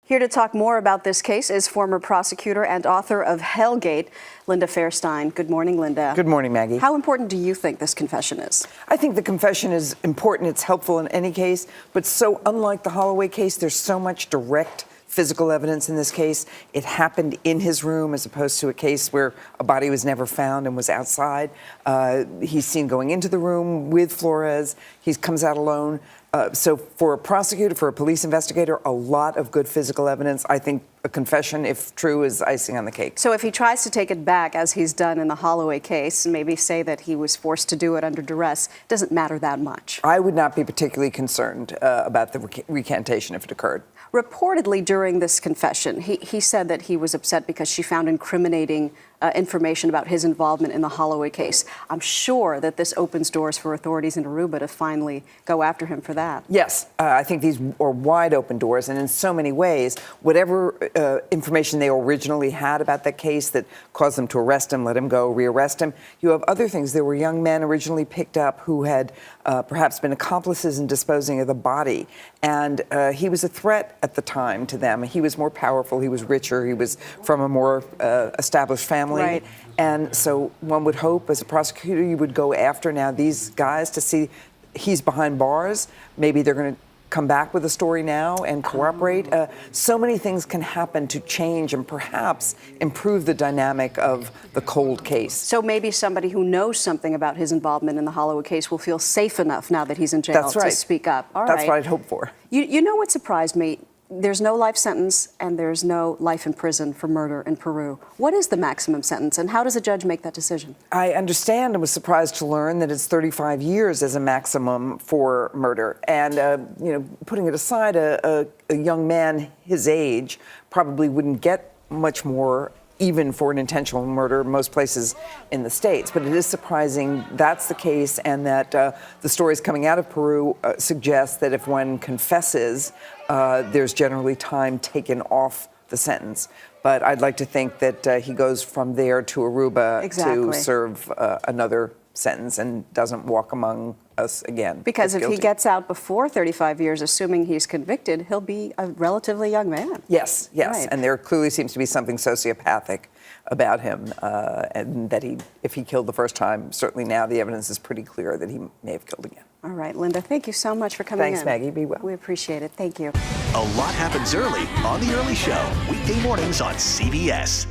Here to talk more about this case is former prosecutor and author of Hellgate, Linda Fairstein. Good morning, Linda. Good morning, Maggie. How important do you think this confession is? I think the confession is important. It's helpful in any case, but so unlike the Holloway case, there's so much direct physical evidence in this case. It happened in his room as opposed to a case where a body was never found and was outside. He's seen going into the room with Flores. He comes out alone. So for a prosecutor, for a police investigator, a lot of good physical evidence. I think a confession, if true, is icing on the cake. So if he tries to take it back, as he's done in the Holloway case, and maybe say that he was forced to do it under duress, it doesn't matter that much. I would not be particularly concerned about the recantation if it occurred. Reportedly during this confession, he said that he was upset because she found incriminating information about his involvement in the Holloway case. I'm sure that this opens doors for authorities in Aruba to finally go after him for that. Yes, I think these are wide open doors, and in so many ways, whatever information they originally had about that case that caused them to arrest him, let him go, rearrest him, you have other things. There were young men originally picked up who had perhaps been accomplices in disposing of the body, and he was a threat at the time to them. He was more powerful, he was richer, he was from a more established family. Right. And so one would hope as a prosecutor you would go after now these guys to see he's behind bars. Maybe they're going to come back with a story now and cooperate. So many things can happen to change and perhaps improve the dynamic of the cold case. So maybe somebody who knows something about his involvement in the Holloway case will feel safe enough now that he's in jail to speak up. All right. That's what I'd hope for. You know what surprised me? There's no life sentence and there's no life in prison for murder in Peru. What is the maximum sentence and how does a judge make that decision? I understand and was surprised to learn that it's 35 years as a maximum for murder. And, putting it aside, a young man his age probably wouldn't get much more even for an intentional murder most places in the States. But it is surprising that's the case and that the stories coming out of Peru suggest that if one confesses, there's generally time taken off the sentence. But I'd like to think that he goes from there to Aruba to serve another sentence and doesn't walk among us again. Because if he gets out before 35 years, assuming he's convicted, he'll be a relatively young man. Yes. Right. And there clearly seems to be something sociopathic about him, and that if he killed the first time, certainly now the evidence is pretty clear that he may have killed again. All right, Linda, thank you so much for coming in. Thanks, Maggie. Be well. We appreciate it. Thank you. A lot happens early on The Early Show, weekday mornings on CBS.